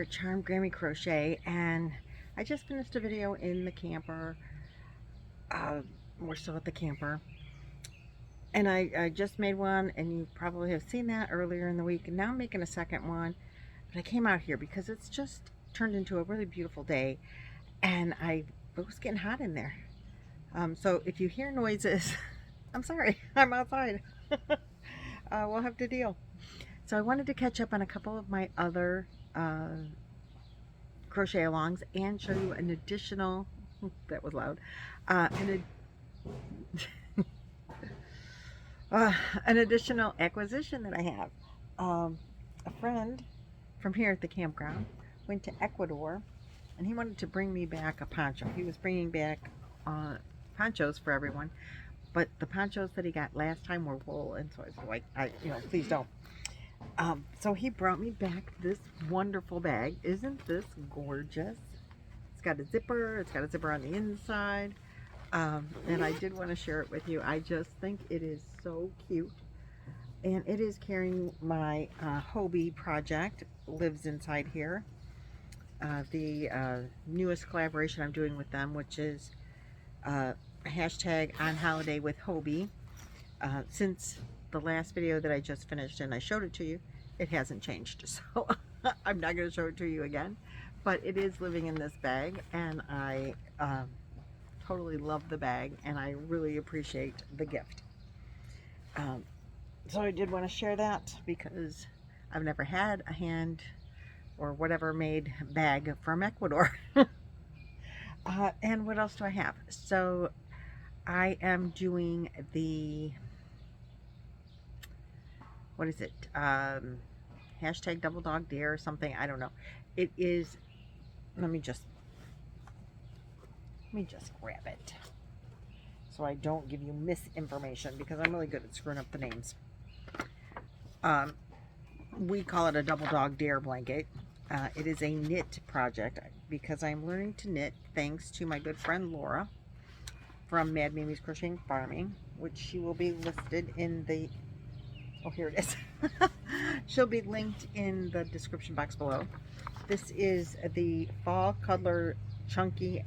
here at Charmed Grammy Crochet, and I just finished a video in the camper. We're still at the camper, and I just made one, and you probably have seen that earlier in the week, and now I'm making a second one. But I came out here because it's just turned into a really beautiful day, and it was getting hot in there. So if you hear noises, I'm sorry, I'm outside. We'll have to deal. So I wanted to catch up on a couple of my other crochet alongs and show you an additional, that was loud, an additional acquisition that I have. A friend from here at the campground went to Ecuador, and he wanted to bring me back a poncho. He was bringing back ponchos for everyone, but the ponchos that he got last time were wool, and so I was like, please don't. So he brought me back this wonderful bag. Isn't this gorgeous? It's got a zipper. It's got a zipper on the inside. And I did want to share it with you. I just think it is so cute. And it is carrying my Hobie project. Lives inside here. The newest collaboration I'm doing with them, which is hashtag on holiday with Hobie. Since the last video that I just finished and I showed it to you, it hasn't changed, so I'm not going to show it to you again, but it is living in this bag, and I totally love the bag, and I really appreciate the gift. So I did want to share that because I've never had a hand or whatever made bag from Ecuador. And what else do I have? So I am doing the, what is it, hashtag double dog dare or something, I don't know. It is, let me just grab it so I don't give you misinformation, because I'm really good at screwing up the names. We call it a double dog dare blanket. It is a knit project because I'm learning to knit thanks to my good friend Laura from Mad Mamie's Crocheting Farming, which she will be listed in the, oh, here it is. She'll be linked in the description box below. This is the Fall Cuddler Chunky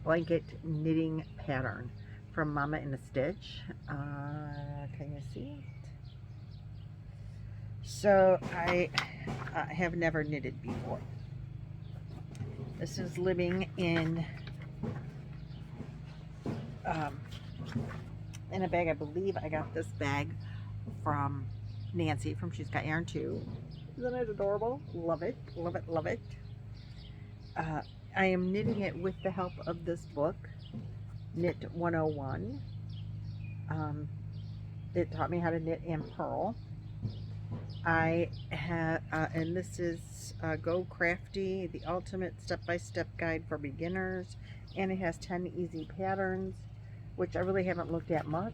Blanket Knitting Pattern from Mama in a Stitch. Can you see it? So I have never knitted before. This is living in a bag. I believe I got this bag from Nancy from She's Got Yarn Too. Isn't it adorable? Love it, love it, love it. I am knitting it with the help of this book, Knit 101. It taught me how to knit and purl. I have, and this is Go Crafty, the ultimate step-by-step guide for beginners, and it has 10 easy patterns, which I really haven't looked at much,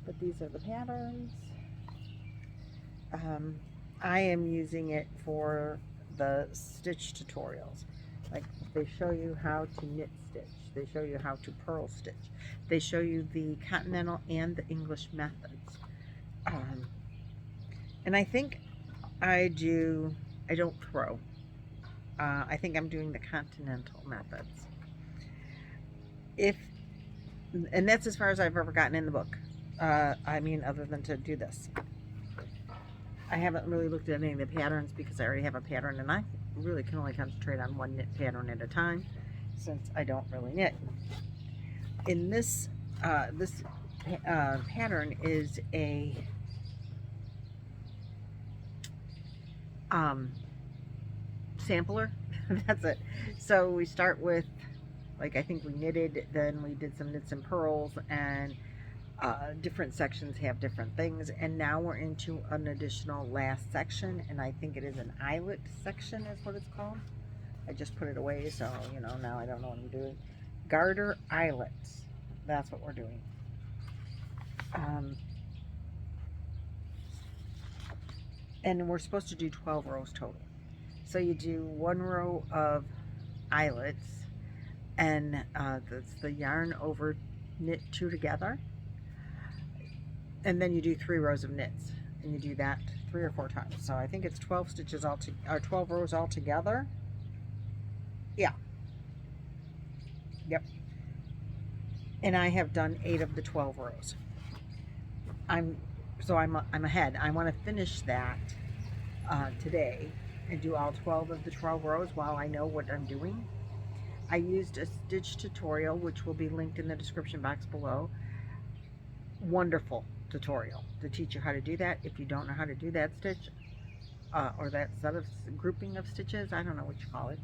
but these are the patterns. I am using it for the stitch tutorials. Like, they show you how to knit stitch, they show you how to purl stitch, they show you the continental and the English methods. And I think I don't throw. I think I'm doing the continental methods. And that's as far as I've ever gotten in the book. I mean, other than to do this. I haven't really looked at any of the patterns because I already have a pattern, and I really can only concentrate on one knit pattern at a time since I don't really knit. In this, pattern is a sampler. That's it. So we start with, like, I think we knitted, then we did some knits and purls, and different sections have different things, and now we're into an additional last section, and I think it is an eyelet section is what it's called. I just put it away, so now I don't know what I'm doing. Garter eyelets, that's what we're doing. And we're supposed to do 12 rows total. So you do 1 row of eyelets, and that's the yarn over knit 2 together, and then you do 3 rows of knits. and you do that 3 or 4 times. So I think it's 12 stitches or 12 rows all together. Yeah. Yep. And I have done 8 of the 12 rows. I'm ahead. I want to finish that today and do all 12 of the 12 rows while I know what I'm doing. I used a stitch tutorial, which will be linked in the description box below. Wonderful tutorial to teach you how to do that. If you don't know how to do that stitch or that set of grouping of stitches, I don't know what you call it,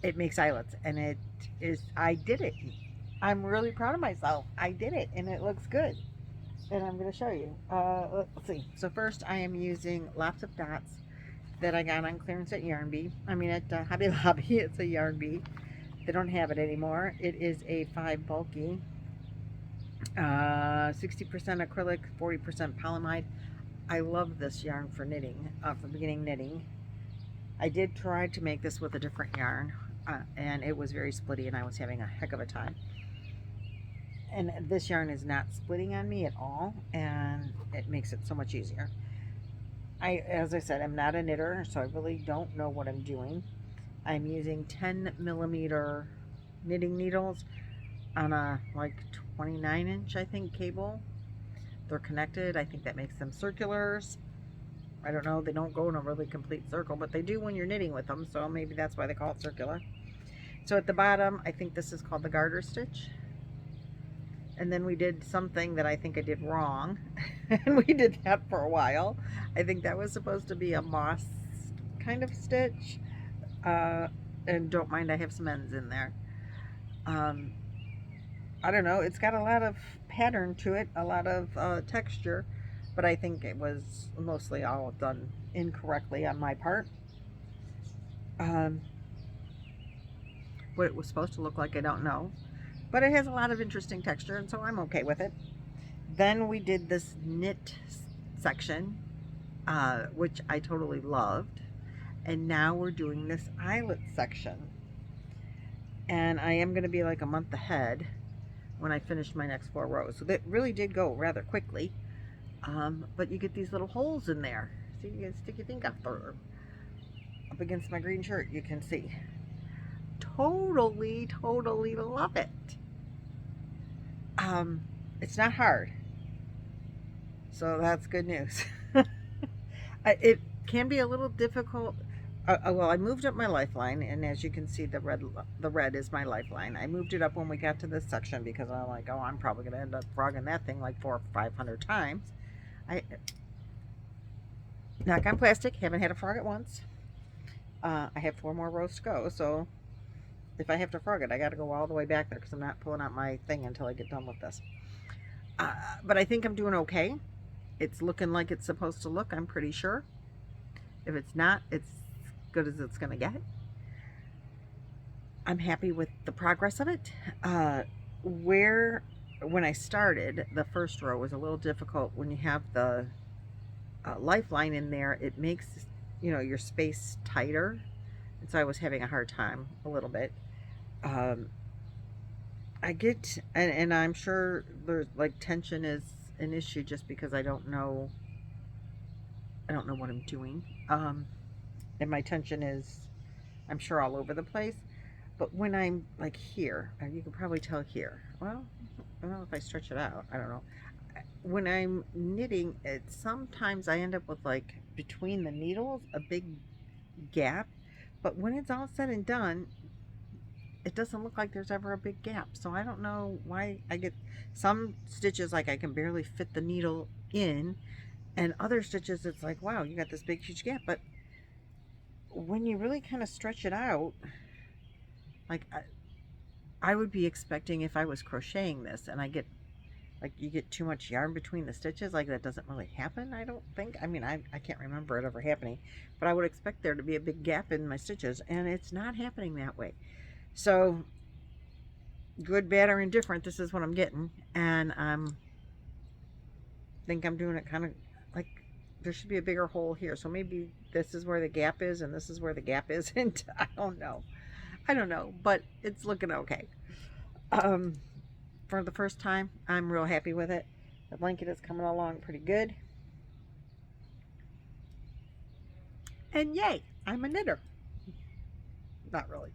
it makes eyelets, and I did it. I'm really proud of myself. I did it, and it looks good, and I'm going to show you. Let's see. So first I am using lots of dots that I got on clearance at at Hobby Lobby. It's a Yarn Bee. They don't have it anymore. It is a 5 bulky, 60% acrylic, 40% polyamide. I love this yarn for knitting, for beginning knitting. I did try to make this with a different yarn, and it was very splitty, and I was having a heck of a time. And this yarn is not splitting on me at all, and it makes it so much easier. As I said, I'm not a knitter, so I really don't know what I'm doing. I'm using 10mm knitting needles on a like 29-inch, I think, cable. They're connected. I think that makes them circulars. I don't know. They don't go in a really complete circle, but they do when you're knitting with them, so maybe that's why they call it circular. So at the bottom, I think this is called the garter stitch. And then we did something that I think I did wrong, and we did that for a while. I think that was supposed to be a moss kind of stitch, and don't mind, I have some ends in there. I don't know, it's got a lot of pattern to it, a lot of texture, but I think it was mostly all done incorrectly on my part. What it was supposed to look like, I don't know. But it has a lot of interesting texture, and so I'm okay with it. Then we did this knit section, which I totally loved. And now we're doing this eyelet section. And I am going to be like a month ahead when I finish my next 4 rows. So that really did go rather quickly. But you get these little holes in there. See, you can stick your finger up against my green shirt, you can see. Totally love it. It's not hard, so that's good news. It can be a little difficult. Well, I moved up my lifeline, and as you can see, the red is my lifeline. I moved it up when we got to this section because I'm like, oh, I'm probably going to end up frogging that thing like 400 or 500 times. Knock on plastic, haven't had a frog it once. I have 4 more rows to go, so if I have to frog it, I got to go all the way back there because I'm not pulling out my thing until I get done with this. But I think I'm doing okay. It's looking like it's supposed to look, I'm pretty sure. If it's not, it's good as it's going to get. I'm happy with the progress of it. When I started, the first row was a little difficult. When you have the lifeline in there, it makes, your space tighter. And so I was having a hard time a little bit. I get, and I'm sure there's like tension is an issue just because I don't know what I'm doing. And my tension is, I'm sure, all over the place. But when I'm like here, you can probably tell here. Well, I don't know if I stretch it out. I don't know. When I'm knitting, sometimes I end up with like between the needles a big gap. But when it's all said and done, it doesn't look like there's ever a big gap. So I don't know why I get some stitches like I can barely fit the needle in, and other stitches it's like, wow, you got this big huge gap. But when you really kind of stretch it out, like I would be expecting, if I was crocheting this and I get like, you get too much yarn between the stitches, like that doesn't really happen, I don't think. I mean, I can't remember it ever happening, but I would expect there to be a big gap in my stitches, and it's not happening that way. So good, bad, or indifferent, this is what I'm getting. And think I'm doing it kind of like, there should be a bigger hole here, so maybe this is where the gap is and this is where the gap isn't. I don't know, but it's looking okay. For the first time, I'm real happy with it. The blanket is coming along pretty good. And yay, I'm a knitter. Not really.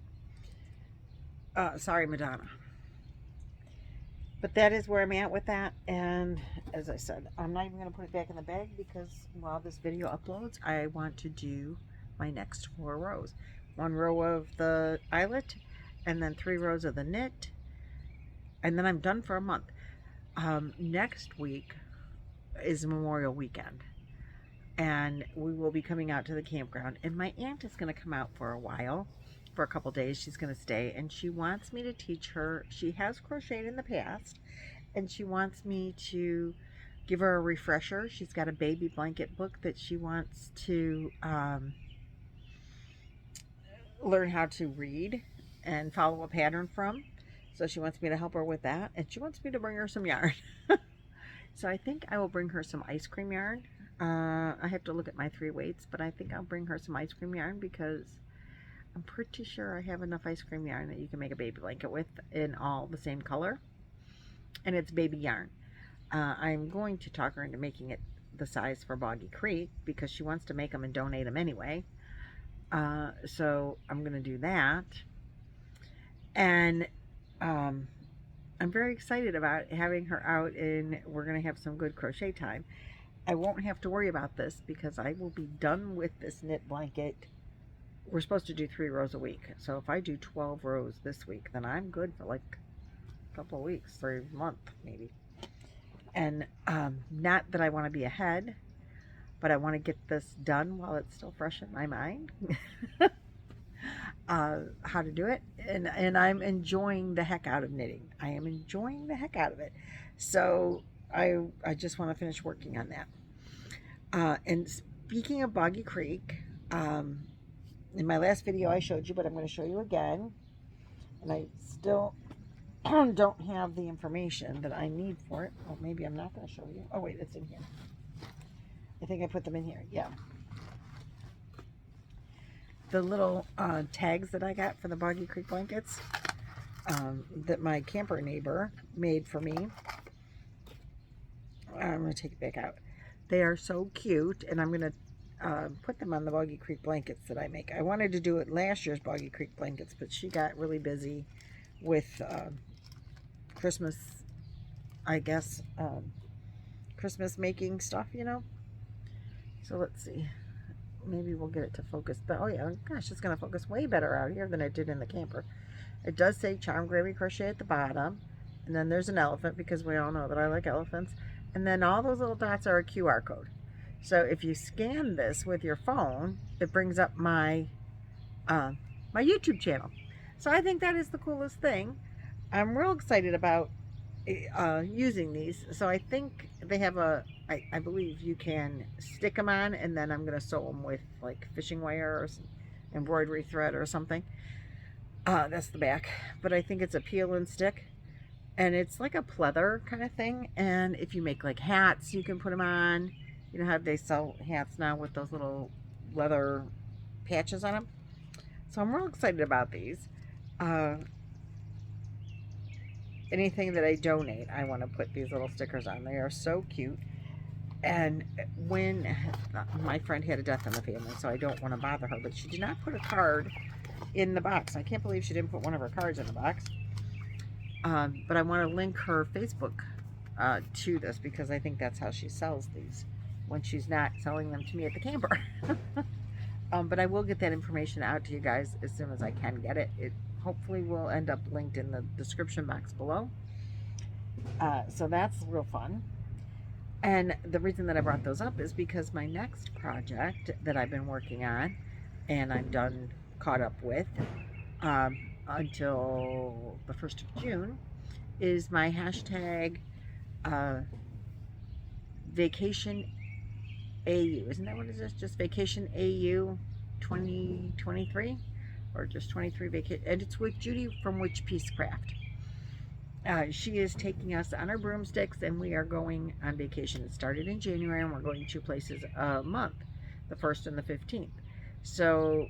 Sorry, Madonna. But that is where I'm at with that. And as I said, I'm not even going to put it back in the bag because while this video uploads, I want to do my next 4 rows. 1 row of the eyelet, and then 3 rows of the knit. And then I'm done for a month. Next week is Memorial Weekend. And we will be coming out to the campground. And my aunt is going to come out for a while. For a couple days she's going to stay, and she wants me to teach her. She has crocheted in the past, and she wants me to give her a refresher. She's got a baby blanket book that she wants to learn how to read and follow a pattern from. So she wants me to help her with that, and she wants me to bring her some yarn. So I think I will bring her some ice cream yarn. I have to look at my 3 weights, but I think I'll bring her some ice cream yarn because I'm pretty sure I have enough ice cream yarn that you can make a baby blanket with in all the same color. And it's baby yarn. I'm going to talk her into making it the size for Boggy Creek because she wants to make them and donate them anyway. So I'm going to do that. And I'm very excited about having her out, and we're going to have some good crochet time. I won't have to worry about this because I will be done with this knit blanket. We're supposed to do 3 rows a week. So if I do 12 rows this week, then I'm good for like a couple of weeks, for a month maybe. And not that I want to be ahead, but I want to get this done while it's still fresh in my mind. How to do it. And I'm enjoying the heck out of knitting. I am enjoying the heck out of it. So I just want to finish working on that. And speaking of Boggy Creek, in my last video I showed you, but I'm going to show you again. And I still don't have the information that I need for it. Well, maybe I'm not going to show you. Oh, wait, it's in here. I think I put them in here. Yeah. The little tags that I got for the Boggy Creek blankets that my camper neighbor made for me. I'm going to take it back out. They are so cute, and I'm going to put them on the Boggy Creek blankets that I make. I wanted to do it last year's Boggy Creek blankets, but she got really busy with Christmas, I guess, Christmas making stuff, you know. So let's see. Maybe we'll get it to focus. But oh yeah, gosh, it's going to focus way better out here than it did in the camper. It does say Charm Grammy Crochet at the bottom. And then there's an elephant because we all know that I like elephants. And then all those little dots are a QR code. So if you scan this with your phone, it brings up my my YouTube channel. So I think that is the coolest thing. I'm real excited about using these. So I think they have I believe you can stick them on, and then I'm going to sew them with like fishing wire or embroidery thread or something. That's the back. But I think it's a peel and stick. And it's like a pleather kind of thing. And if you make like hats, you can put them on. You know how they sell hats now with those little leather patches on them? So I'm real excited about these. Anything that I donate, I want to put these little stickers on. They are so cute. And when my friend had a death in the family, so I don't want to bother her, but she did not put a card in the box. I can't believe she didn't put one of her cards in the box. But I want to link her Facebook to this because I think that's how she sells these when she's not selling them to me at the camper. But I will get that information out to you guys as soon as I can get it. It hopefully will end up linked in the description box below. So that's real fun. And the reason that I brought those up is because my next project that I've been working on and I'm done caught up with until the 1st of June is my hashtag Vacation AU. Isn't that what it is? Just Vacation AU 2023 or just 23 vacation. And it's with Judy from Witch Piece Craft. She is taking us on our broomsticks and we are going on vacation. It started in January and we're going 2 places a month, the 1st and the 15th. So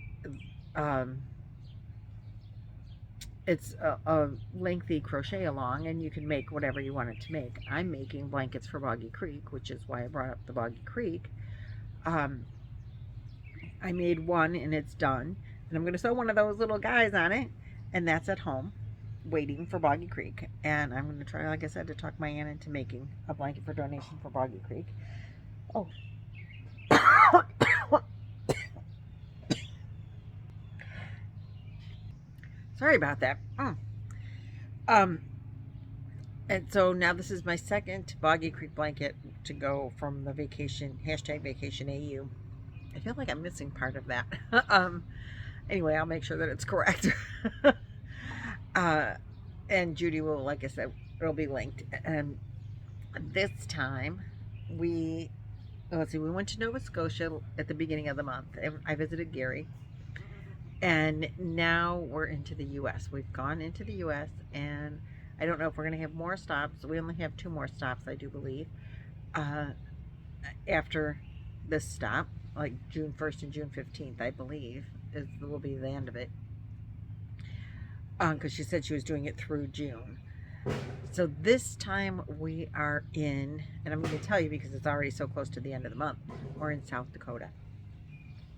it's a lengthy crochet along, and you can make whatever you want it to make. I'm making blankets for Boggy Creek, which is why I brought up the Boggy Creek. I made one and it's done, and I'm going to sew one of those little guys on it, and that's at home waiting for Boggy Creek. And I'm going to try, like I said, to talk my aunt into making a blanket for donation for Boggy Creek. Oh. Sorry about that. And so now this is my second Boggy Creek blanket to go from the vacation, #vacationAU. I feel like I'm missing part of that. Anyway, I'll make sure that it's correct. And Judy will, like I said, it'll be linked. And this time we went to Nova Scotia at the beginning of the month. I visited Gary. And now we're into the U.S. We've gone into the U.S. and I don't know if we're going to have more stops. We only have 2 more stops, I do believe, after this stop, like June 1st and June 15th, I believe, will be the end of it. Because she said she was doing it through June. So this time we are in, and I'm going to tell you because it's already so close to the end of the month, we're in South Dakota.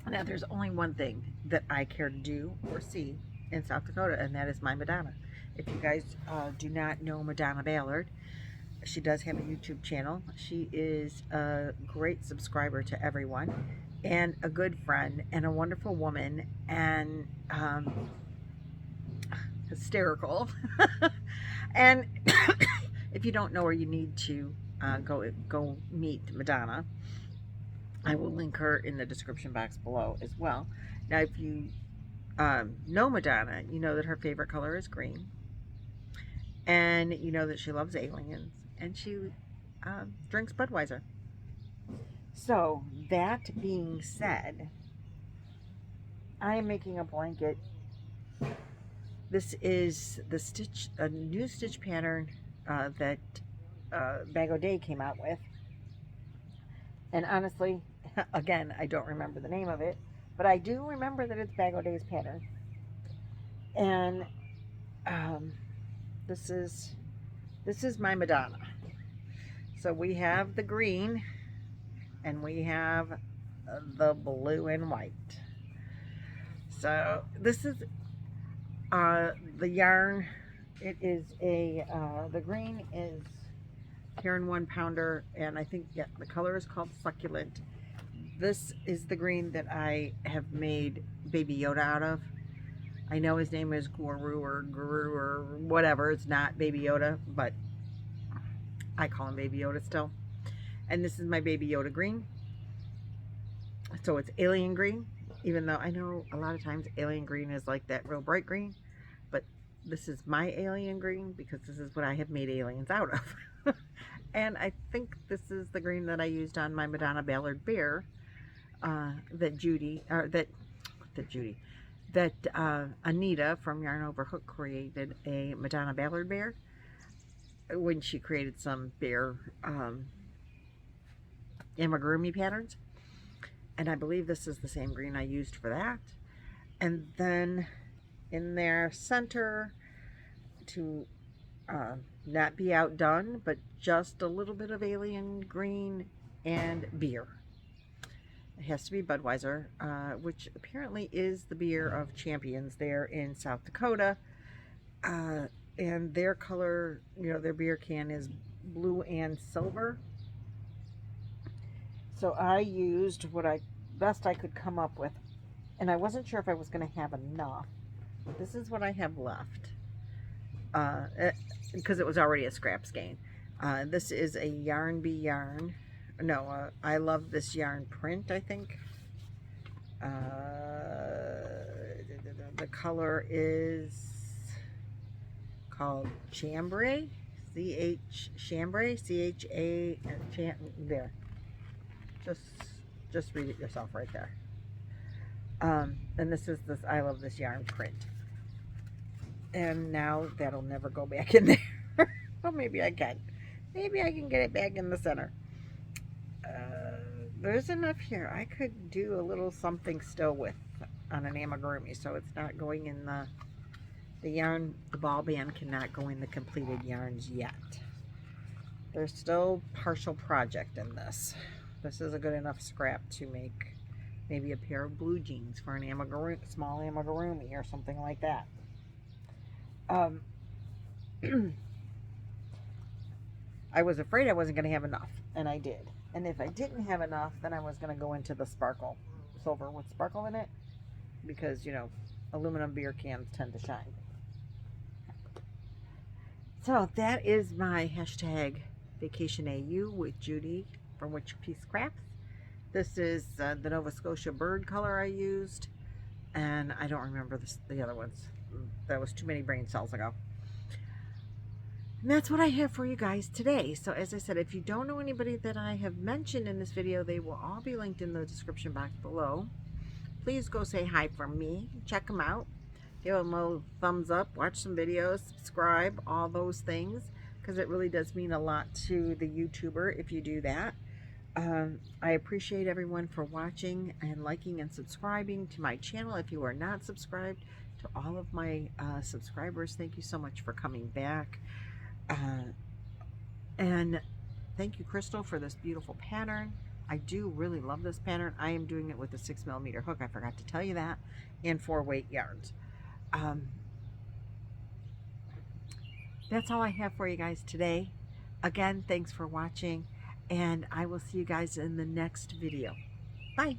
Now, there's only one thing that I care to do or see in South Dakota, and that is my Madonna. If you guys do not know Madonna Ballard, she does have a YouTube channel. She is a great subscriber to everyone, and a good friend, and a wonderful woman, and hysterical. And if you don't know her, you need to go meet Madonna. I will link her in the description box below as well. Now, if you know Madonna, you know that her favorite color is green. And you know that she loves aliens. And she drinks Budweiser. So, that being said, I am making a blanket. This is a new stitch pattern that Bag O' Day came out with. And honestly, again, I don't remember the name of it, but I do remember that it's Bag O' Day's pattern. And this is my Madonna. So we have the green, and we have the blue and white. So this is the yarn. It is the green is Karen 1 pounder, and I think the color is called Succulent. This is the green that I have made Baby Yoda out of. I know his name is Guru or whatever. It's not Baby Yoda, but I call him Baby Yoda still. And this is my Baby Yoda green. So it's alien green, even though I know a lot of times alien green is like that real bright green, but this is my alien green because this is what I have made aliens out of. And I think this is the green that I used on my Madonna Ballard bear that Anita from Yarn Over Hook created a Madonna Ballard bear when she created some bear amigurumi patterns. And I believe this is the same green I used for that. And then in their center, to not be outdone, but just a little bit of alien green and beer. It has to be Budweiser, which apparently is the beer of champions there in South Dakota. And their color, their beer can is blue and silver. So I used what best I could come up with, and I wasn't sure if I was going to have enough. But this is what I have left, because it was already a scrap skein. This is a Yarn Bee yarn. No, I love this yarn print, I think. The color is called Chambray, Chambray, C-H-A, there. Just read it yourself right there. And this is I love this yarn print. And now that'll never go back in there. Well, maybe I can. Maybe I can get it back in the center. There's enough here. I could do a little something still with on an amigurumi, so it's not going in the the ball band cannot go in the completed yarns yet. There's still partial project in this. This is a good enough scrap to make maybe a pair of blue jeans for an small amigurumi or something like that. I was afraid I wasn't going to have enough, and I did. And if I didn't have enough, then I was going to go into the sparkle silver with sparkle in it, because, you know, aluminum beer cans tend to shine. So that is my hashtag Vacation AU with Judy from Witch Piece Crafts. This is the Nova Scotia bird color I used, and I don't remember the other ones. That was too many brain cells ago. And that's what I have for you guys today. So as I said, if you don't know anybody that I have mentioned in this video, they will all be linked in the description box below. Please go say hi from me. Check them out. Give them a thumbs up. Watch some videos. Subscribe. All those things. Because it really does mean a lot to the YouTuber if you do that. I appreciate everyone for watching and liking and subscribing to my channel. If you are not subscribed, to all of my subscribers, thank you so much for coming back. And thank you, Crystal, for this beautiful pattern. I do really love this pattern. I am doing it with a 6mm hook. I forgot to tell you that. And 4-weight yarns. That's all I have for you guys today. Again, thanks for watching. And I will see you guys in the next video. Bye.